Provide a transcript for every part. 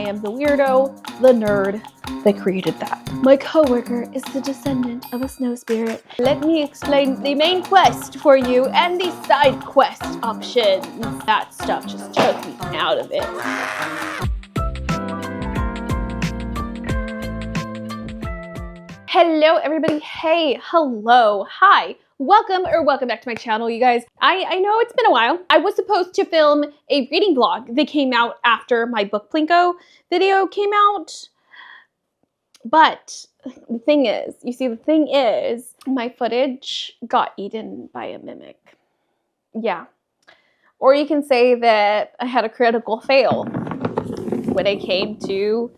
am the weirdo, the nerd that created that. My coworker is the descendant of a snow spirit. Let me explain the main quest for you and the side quest options. That stuff just took me out of it. Hello everybody, hey, hello, hi. Welcome back to my channel, you guys. I know it's been a while. I was supposed to film a reading vlog that came out after my Book Plinko video came out. But the thing is, my footage got eaten by a mimic. Yeah. Or you can say that I had a critical fail when it came to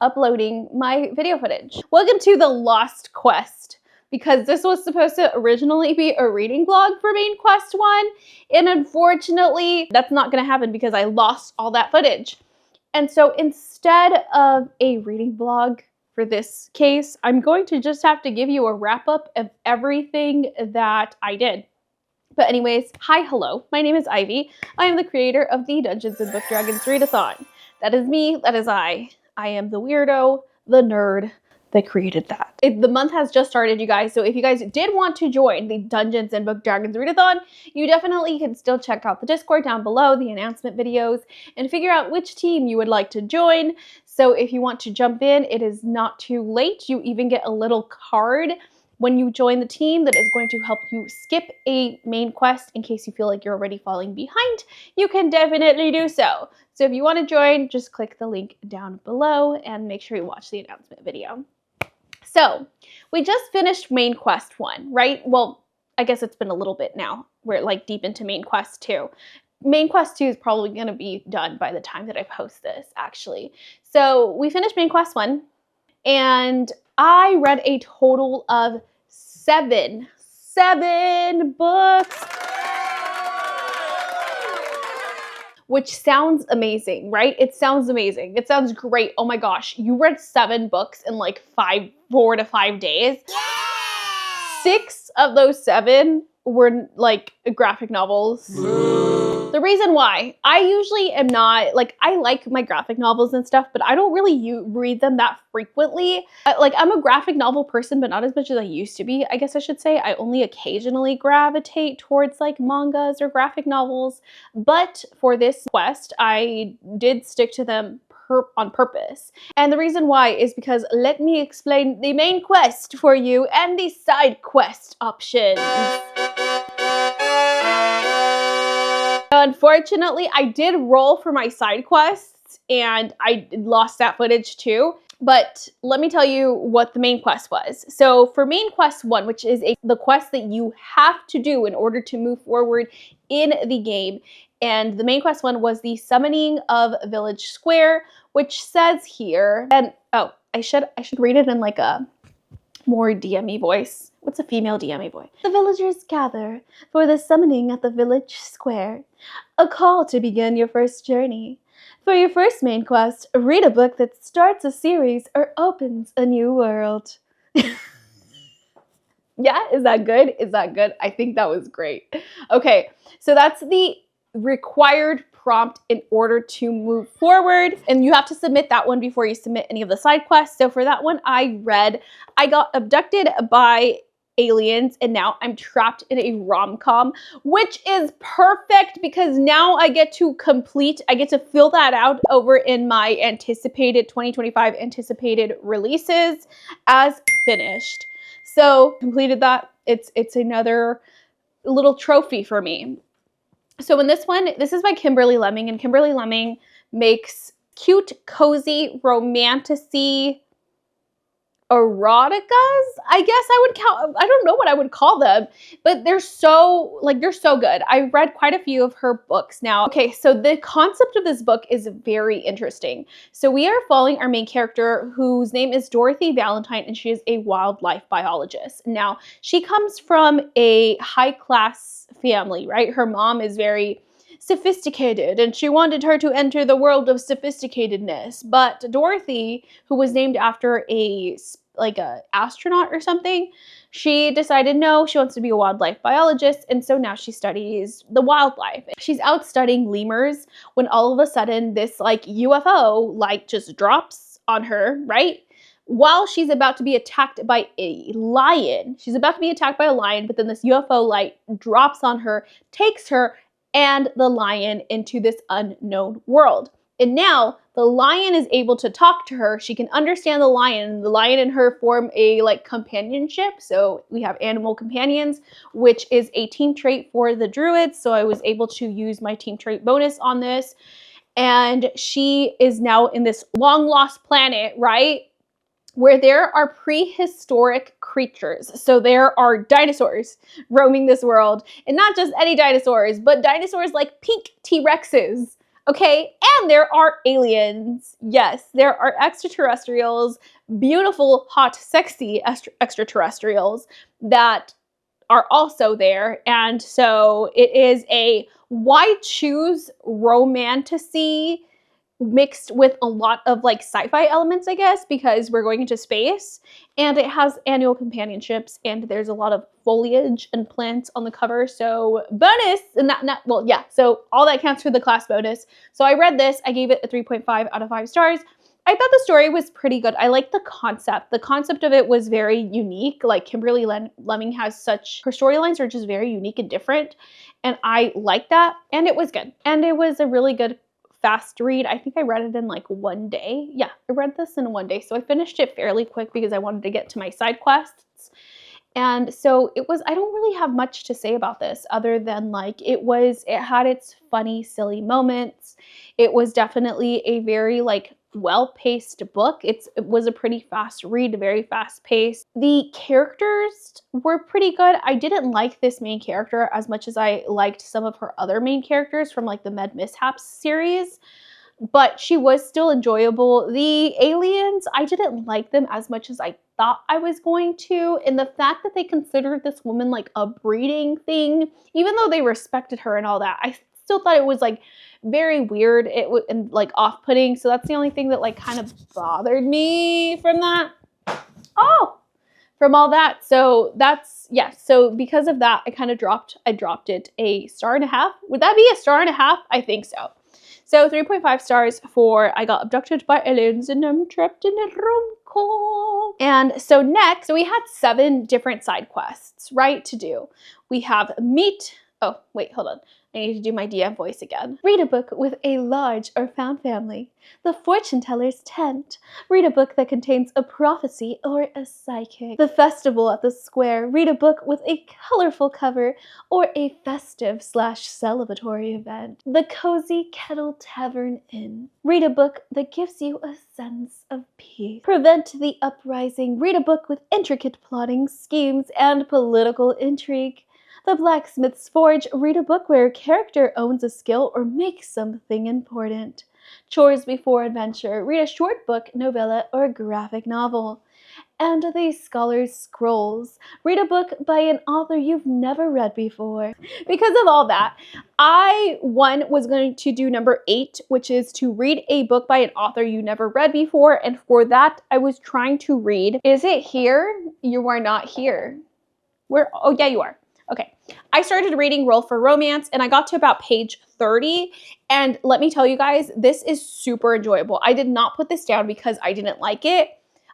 uploading my video footage. Welcome to the Lost Quest, because this was supposed to originally be a reading vlog for Main Quest 1, and unfortunately that's not going to happen because I lost all that footage. And so instead of a reading vlog for this case, I'm going to just have to give you a wrap up of everything that I did. But anyways, hi, hello, my name is Ivy. I am the creator of the Dungeons Book Dragons Readathon. That is me, that is I. I am the weirdo, the nerd that created that. The month has just started, you guys, so if you guys did want to join the Dungeons Book Dragons Readathon, you definitely can still check out the Discord down below, the announcement videos, and figure out which team you would like to join. So if you want to jump in, it is not too late. You even get a little card when you join the team that is going to help you skip a main quest in case you feel like you're already falling behind. You can definitely do so. So if you want to join, just click the link down below and make sure you watch the announcement video. So we just finished Main Quest 1, right? Well, I guess it's been a little bit now. We're like deep into Main Quest 2. Main Quest 2 is probably going to be done by the time that I post this, actually. So we finished Main Quest 1, and I read a total of seven books. Which sounds amazing, right? It sounds amazing. It sounds great. Oh my gosh, you read 7 books in like 4 to 5 days. Yeah! 6 of those 7 were like graphic novels. The reason why, I usually am not, like, I like my graphic novels and stuff, but I don't really read them that frequently. Like, I'm a graphic novel person, but not as much as I used to be, I guess I should say. I only occasionally gravitate towards like mangas or graphic novels, but for this quest, I did stick to them on purpose. And the reason why is because let me explain the main quest for you and the side quest options. Unfortunately, I did roll for my side quests and I lost that footage too. But let me tell you what the main quest was. So for Main Quest 1, which is the quest that you have to do in order to move forward in the game, and the Main Quest 1 was the summoning of Village Square, which says here, and oh, I should read it in like a more DME voice. What's a female DME voice? The villagers gather for the summoning at the village square. A call to begin your first journey. For your first main quest, read a book that starts a series or opens a new world. Yeah, is that good? Is that good? I think that was great. Okay, so that's the required prompt in order to move forward, and you have to submit that one before you submit any of the side quests. So for that one, I got abducted by aliens and now I'm trapped in a rom-com, which is perfect because now I get to fill that out over in my anticipated 2025 anticipated releases as finished. So completed that. It's another little trophy for me. So in this one, this is by Kimberly Lemming, and Kimberly Lemming makes cute, cozy, romantic-y eroticas, I guess I would count. I don't know what I would call them, but they're so good. I read quite a few of her books now. Okay, so the concept of this book is very interesting. So we are following our main character, whose name is Dorothy Valentine, and she is a wildlife biologist. Now, she comes from a high-class family, right? Her mom is very sophisticated, and she wanted her to enter the world of sophisticatedness. But Dorothy, who was named after a like a astronaut or something. She decided no, she wants to be a wildlife biologist, and so now she studies the wildlife. She's out studying lemurs when all of a sudden this like UFO like just drops on her, right? While she's about to be attacked by a lion. She's about to be attacked by a lion, but then this UFO light drops on her, takes her and the lion into this unknown world. And now the lion is able to talk to her. She can understand the lion. The lion and her form a like companionship. So we have animal companions, which is a team trait for the druids. So I was able to use my team trait bonus on this. And she is now in this long lost planet, right? Where there are prehistoric creatures. So there are dinosaurs roaming this world. And not just any dinosaurs, but dinosaurs like pink T-Rexes. Okay, and there are aliens. Yes, there are extraterrestrials, beautiful, hot, sexy extraterrestrials that are also there. And so it is a why choose romantasy mixed with a lot of like sci-fi elements, I guess, because we're going into space, and it has annual companionships, and there's a lot of foliage and plants on the cover. So bonus, and well, yeah, so all that counts for the class bonus. So I read this, I gave it a 3.5 out of 5 stars. I thought the story was pretty good. I liked the concept. The concept of it was very unique. Like Kimberly Lemming has her storylines are just very unique and different, and I like that, and it was good. And it was a really good fast read. I think I read it in like one day. Yeah, I read this in one day. So I finished it fairly quick because I wanted to get to my side quests. And so it was, I don't really have much to say about this other than like it had its funny, silly moments. It was definitely a very like well-paced book. It was a pretty fast read, very fast-paced. The characters were pretty good. I didn't like this main character as much as I liked some of her other main characters from like the Med Mishaps series, but she was still enjoyable. The aliens, I didn't like them as much as I thought I was going to, and the fact that they considered this woman like a breeding thing, even though they respected her and all that, I still thought it was like very weird and like off-putting. So that's the only thing that like kind of bothered me from that. From all that. So that's, yeah. So because of that, I dropped it a 1.5 stars. Would that be a 1.5 stars? I think so. So 3.5 stars for I got abducted by aliens and I'm trapped in a rom-com. And so next, we had 7 different side quests, right, to do. We have oh, wait, hold on. I need to do my DM voice again. Read a book with a large or found family. The fortune teller's tent. Read a book that contains a prophecy or a psychic. The festival at the square. Read a book with a colorful cover or a festive / celebratory event. The cozy Kettle Tavern Inn. Read a book that gives you a sense of peace. Prevent the uprising. Read a book with intricate plotting, schemes, and political intrigue. The Blacksmith's Forge. Read a book where a character owns a skill or makes something important. Chores Before Adventure. Read a short book, novella, or graphic novel. And the Scholar's Scrolls. Read a book by an author you've never read before. Because of all that, I was going to do number 8, which is to read a book by an author you never read before. And for that, I was trying to read. Is it here? You are not here. Where? Oh, yeah, you are. Okay, I started reading Roll for Romance and I got to about page 30, and let me tell you guys, this is super enjoyable. I did not put this down because I didn't like it.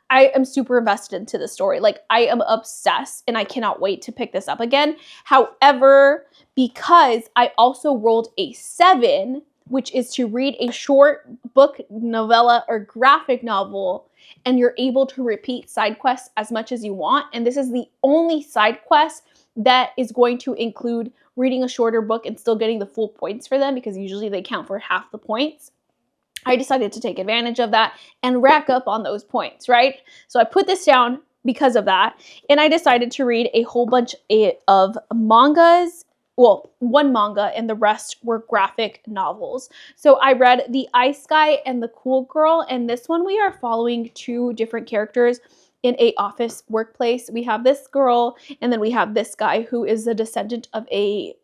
I am super invested into the story. Like, I am obsessed and I cannot wait to pick this up again. However, because I also rolled a 7, which is to read a short book, novella, or graphic novel, and you're able to repeat side quests as much as you want, and this is the only side quest that is going to include reading a shorter book and still getting the full points for them, because usually they count for half the points. I decided to take advantage of that and rack up on those points, right? So I put this down because of that, and I decided to read a whole bunch of mangas. Well, one manga and the rest were graphic novels. So I read The Ice Guy and The Cool Girl, and this one we are following 2 different characters in a office workplace. We have this girl, and then we have this guy who is a descendant of a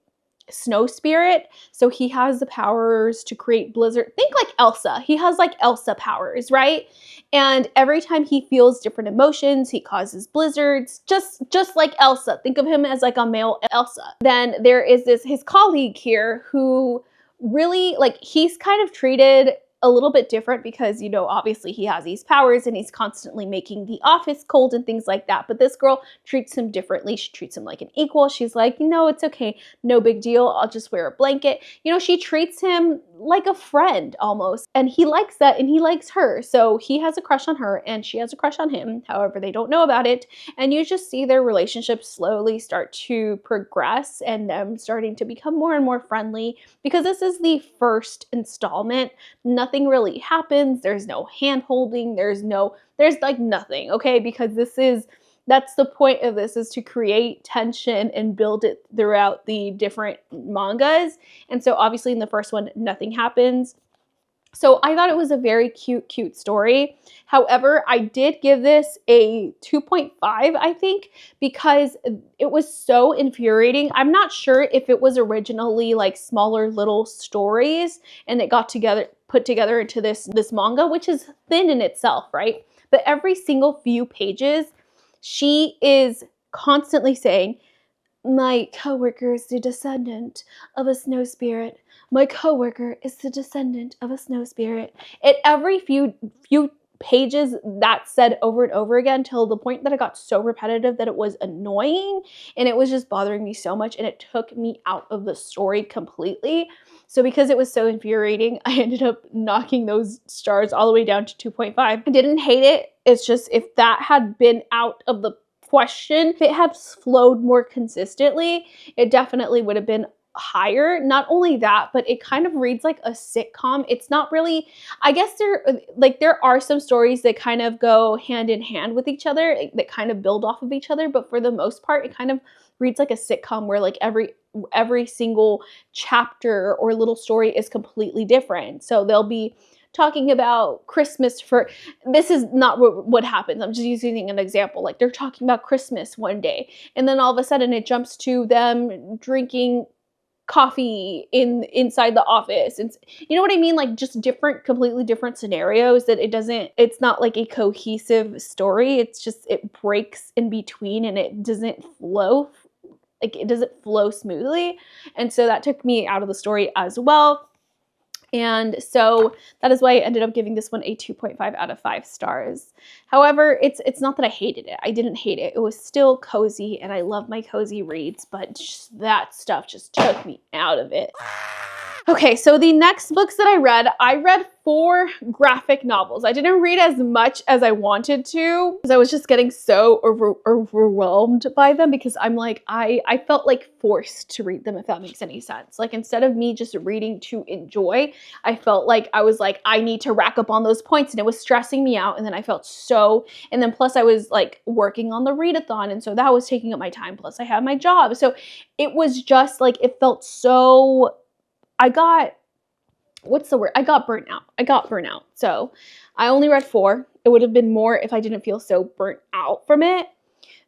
snow spirit. So he has the powers to create blizzard. Think like Elsa. He has like Elsa powers, right? And every time he feels different emotions, he causes blizzards, just like Elsa. Think of him as like a male Elsa. Then there is his colleague here who really, like, he's kind of treated a little bit different because, you know, obviously he has these powers and he's constantly making the office cold and things like that. But this girl treats him differently. She treats him like an equal. She's like, you know, it's okay. No big deal. I'll just wear a blanket. You know, she treats him like a friend almost. And he likes that and he likes her. So he has a crush on her and she has a crush on him. However, they don't know about it. And you just see their relationship slowly start to progress and them starting to become more and more friendly because this is the first installment. Nothing really happens. There's no hand holding. There's like nothing, okay? Because that's the point of this, is to create tension and build it throughout the different mangas. And so obviously in the first one, nothing happens. So I thought it was a very cute story. However, I did give this a 2.5, I think, because it was so infuriating. I'm not sure if it was originally like smaller little stories and it got put together into this manga, which is thin in itself, right? But every single few pages, she is constantly saying, my coworker is the descendant of a snow spirit. My coworker is the descendant of a snow spirit. At every few pages, that's said over and over again till the point that it got so repetitive that it was annoying and it was just bothering me so much and it took me out of the story completely. So because it was so infuriating, I ended up knocking those stars all the way down to 2.5. I didn't hate it. It's just if that had been out of the question, if it had flowed more consistently, it definitely would have been higher. Not only that, but it kind of reads like a sitcom. It's not really, I guess there are some stories that kind of go hand in hand with each other, that kind of build off of each other, but for the most part, it kind of reads like a sitcom where like every single chapter or little story is completely different. So they'll be talking about Christmas this is not what happens. I'm just using an example. Like they're talking about Christmas one day and then all of a sudden it jumps to them drinking coffee inside the office. And you know what I mean? Like just completely different scenarios that it's not like a cohesive story. It's just, it breaks in between and it doesn't flow. Like it doesn't flow smoothly. And so that took me out of the story as well. And so that is why I ended up giving this one a 2.5 out of 5 stars. However, it's not that I hated it. I didn't hate it. It was still cozy and I love my cozy reads, but that stuff just took me out of it. Okay, so the next books that I read 4 graphic novels. I didn't read as much as I wanted to because I was just getting so overwhelmed by them because I'm like, I felt like forced to read them, if that makes any sense. Like instead of me just reading to enjoy, I felt like I was like, I need to rack up on those points and it was stressing me out. And then I felt and then plus I was like working on the readathon. And so that was taking up my time. Plus I had my job. So it was just like, it felt so, I got burnt out. So I only read 4. It would have been more if I didn't feel so burnt out from it.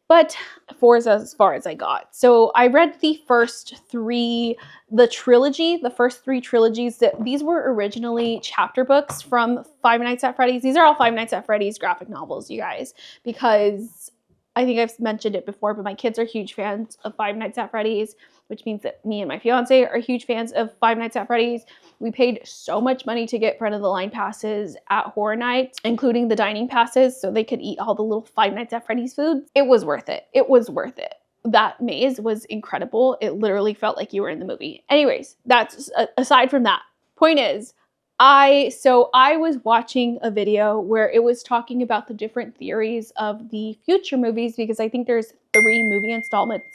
But 4 is as far as I got. So I read the first 3, the first 3 trilogies. These were originally chapter books from Five Nights at Freddy's. These are all Five Nights at Freddy's graphic novels, you guys, because I think I've mentioned it before, but my kids are huge fans of Five Nights at Freddy's, which means that me and my fiance are huge fans of Five Nights at Freddy's. We paid so much money to get front of the line passes at Horror Nights, including the dining passes, so they could eat all the little Five Nights at Freddy's foods. It was worth it. It was worth it. That maze was incredible. It literally felt like you were in the movie. Anyways, that's aside from that. Point is, I was watching a video where it was talking about the different theories of the future movies because I think there's 3 movie installments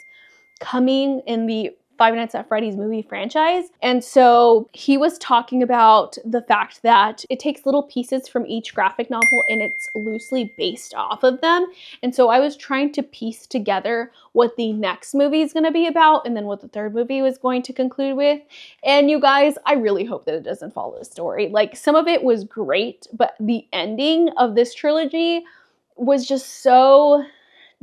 coming in the Five Nights at Freddy's movie franchise. And so he was talking about the fact that it takes little pieces from each graphic novel and it's loosely based off of them. And so I was trying to piece together what the next movie is going to be about and then what the third movie was going to conclude with. And you guys, I really hope that it doesn't follow the story. Like some of it was great, but the ending of this trilogy was just so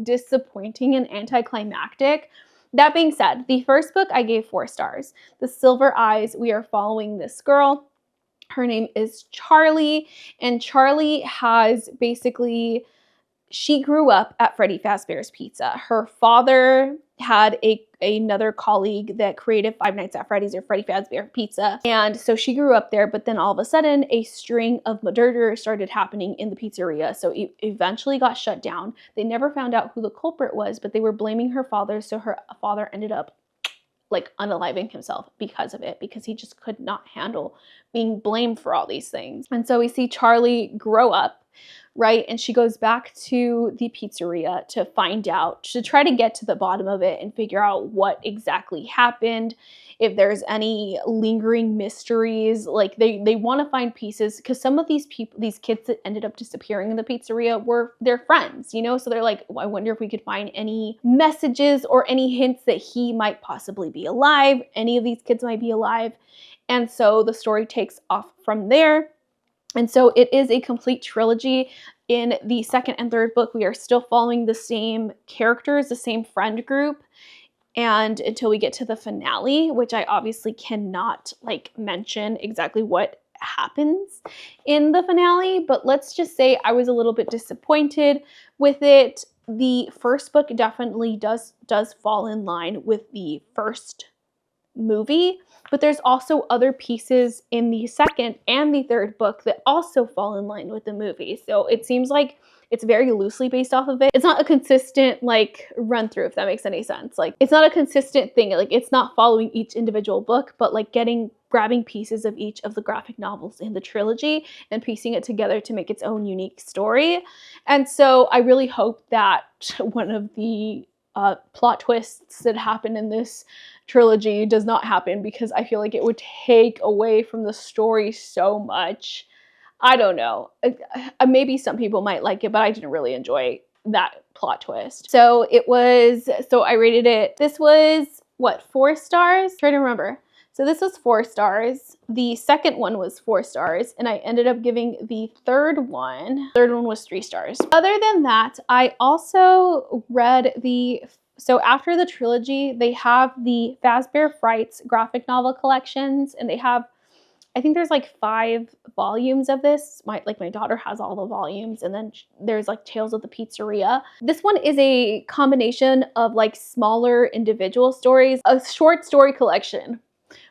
disappointing and anticlimactic That being said, the first book I gave 4 stars. The Silver Eyes, we are following this girl. Her name is Charlie, and Charlie has basically, she grew up at Freddy Fazbear's Pizza. Her father had another colleague that created Five Nights at Freddy's or Freddy Fazbear Pizza. And so she grew up there, but then all of a sudden a string of murders started happening in the pizzeria. So it eventually got shut down. They never found out who the culprit was, but they were blaming her father. So her father ended up like unaliving himself because of it, because he just could not handle being blamed for all these things. And so we see Charlie grow up, right? And she goes back to the pizzeria to find out, to try to get to the bottom of it and figure out what exactly happened, if there's any lingering mysteries. Like they want to find pieces, because some of these people, these kids that ended up disappearing in the pizzeria were their friends, you know? So they're like, well, I wonder if we could find any messages or any hints that he might possibly be alive. Any of these kids might be alive. And so the story takes off from there. And so it is a complete trilogy. In the second and third book, we are still following the same characters, the same friend group, and until we get to the finale, which I obviously cannot like mention exactly what happens in the finale, but let's just say I was a little bit disappointed with it. The first book definitely does fall in line with the first movie, but there's also other pieces in the second and the third book that also fall in line with the movie. So it seems like it's very loosely based off of it. It's not a consistent like run through, if that makes any sense. Like it's not a consistent thing. Like it's not following each individual book, but like grabbing pieces of each of the graphic novels in the trilogy and piecing it together to make its own unique story. And so I really hope that one of the plot twists that happen in this trilogy does not happen, because I feel like it would take away from the story so much. I don't know. Maybe some people might like it, but I didn't really enjoy that plot twist. So I rated it. This was what, 4 stars? I'm trying to remember. So this was 4 stars. The second one was 4 stars, and I ended up giving the third one was 3 stars. Other than that, I also read so after the trilogy, they have the Fazbear Frights graphic novel collections, and they have, I think there's like 5 volumes of this. My daughter has all the volumes, and then there's like Tales of the Pizzeria. This one is a combination of like smaller individual stories, a short story collection.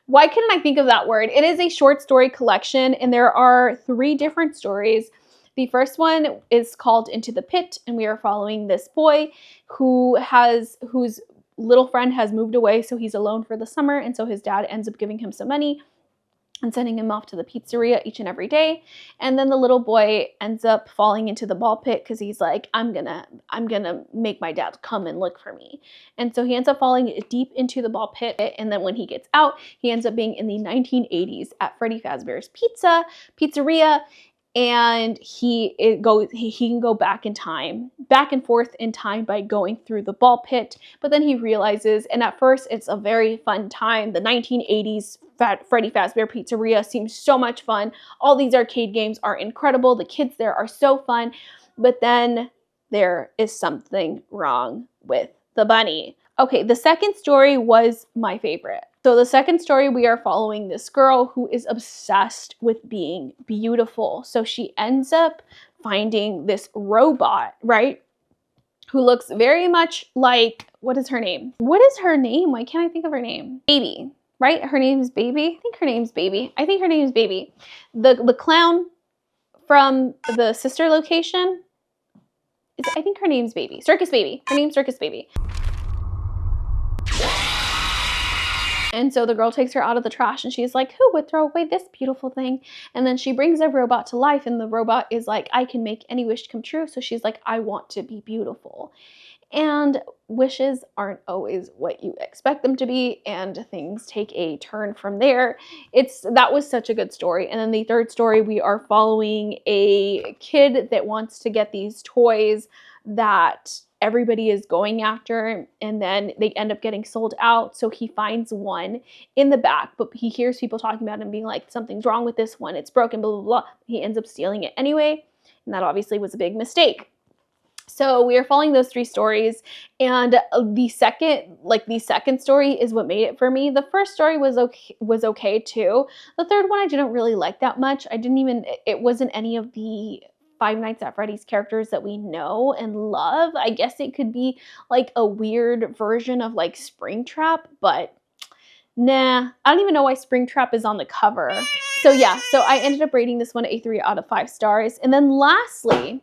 Why couldn't I think of that word? It is a short story collection, and there are 3 different stories. The first one is called Into the Pit, and we are following this boy whose little friend has moved away, so he's alone for the summer, and so his dad ends up giving him some money and sending him off to the pizzeria each and every day. And then the little boy ends up falling into the ball pit because he's like, I'm gonna make my dad come and look for me. And so he ends up falling deep into the ball pit, and then when he gets out, he ends up being in the 1980s at Freddy Fazbear's Pizzeria, and he can go back and forth in time by going through the ball pit. But then he realizes, and at first it's a very fun time, the 1980s Freddy Fazbear Pizzeria seems so much fun. All these arcade games are incredible. The kids there are so fun. But then there is something wrong with the bunny. Okay, the second story was my favorite. So the second story, we are following this girl who is obsessed with being beautiful. So she ends up finding this robot, right? Who looks very much like, what is her name? What is her name? Why can't I think of her name? Baby, right? Her name is Baby. I think her name's Baby. The clown from the sister location, I think her name's Baby. Circus Baby. Her name's Circus Baby. And so the girl takes her out of the trash, and she's like, who would throw away this beautiful thing? And then she brings a robot to life, and the robot is like, I can make any wish come true. So she's like, I want to be beautiful. And wishes aren't always what you expect them to be, and things take a turn from there. That was such a good story. And then the third story, we are following a kid that wants to get these toys that everybody is going after, and then they end up getting sold out. So he finds one in the back, but he hears people talking about him being like, something's wrong with this one, it's broken, blah, blah, blah. He ends up stealing it anyway, and that obviously was a big mistake. So we are following those 3 stories, and the second story is what made it for me. The first story was okay too. The third one I didn't really like that much. It wasn't any of the Five Nights at Freddy's characters that we know and love. I guess it could be like a weird version of like Springtrap, but nah, I don't even know why Springtrap is on the cover. So yeah, so I ended up rating this one a 3 out of 5 stars. And then lastly,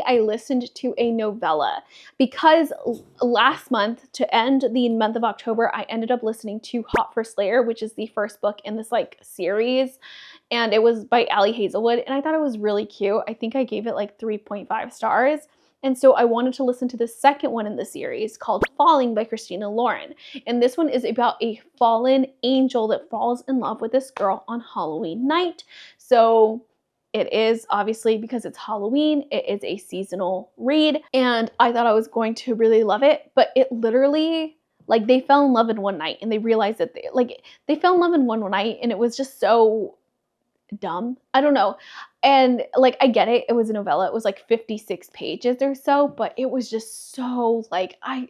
I listened to a novella because last month, to end the month of October, I ended up listening to Hot for Slayer, which is the first book in this like series. And it was by Ali Hazelwood, and I thought it was really cute. I think I gave it like 3.5 stars. And so I wanted to listen to the second one in the series called Falling by Christina Lauren. And this one is about a fallen angel that falls in love with this girl on Halloween night. So it is, obviously, because it's Halloween, it is a seasonal read. And I thought I was going to really love it, but it literally, like, they fell in love in one night and they realized that they fell in love in one night, and it was just so dumb. I don't know. And like, I get it. It was a novella. It was like 56 pages or so, but it was just so like, I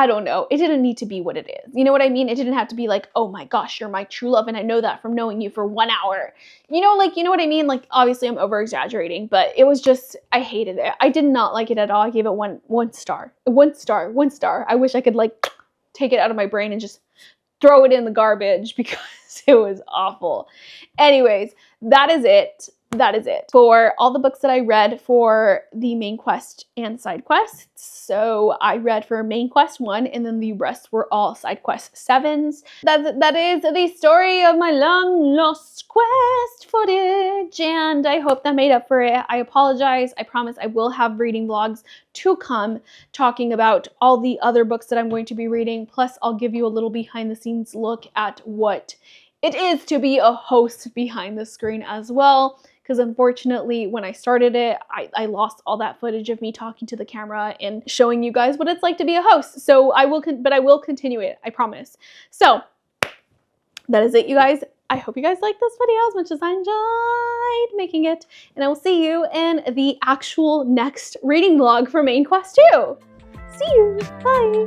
don't know. It didn't need to be what it is. You know what I mean? It didn't have to be like, oh my gosh, you're my true love, and I know that from knowing you for 1 hour. You know, like, you know what I mean? Like, obviously I'm over exaggerating, but it was just, I hated it. I did not like it at all. I gave it one star. One star. I wish I could like take it out of my brain and just throw it in the garbage because it was awful. Anyways, that is it. That is it for all the books that I read for the main quest and side quests. So I read for main quest 1, and then the rest were all side quest 7s. That is the story of my long lost quest footage, and I hope that made up for it. I apologize. I promise I will have reading vlogs to come talking about all the other books that I'm going to be reading. Plus, I'll give you a little behind the scenes look at what it is to be a host behind the screen as well. Because unfortunately, when I started it, I lost all that footage of me talking to the camera and showing you guys what it's like to be a host. So I will continue it, I promise. So that is it, you guys. I hope you guys liked this video as much as I enjoyed making it. And I will see you in the actual next reading vlog for Main Quest 2. See you, bye.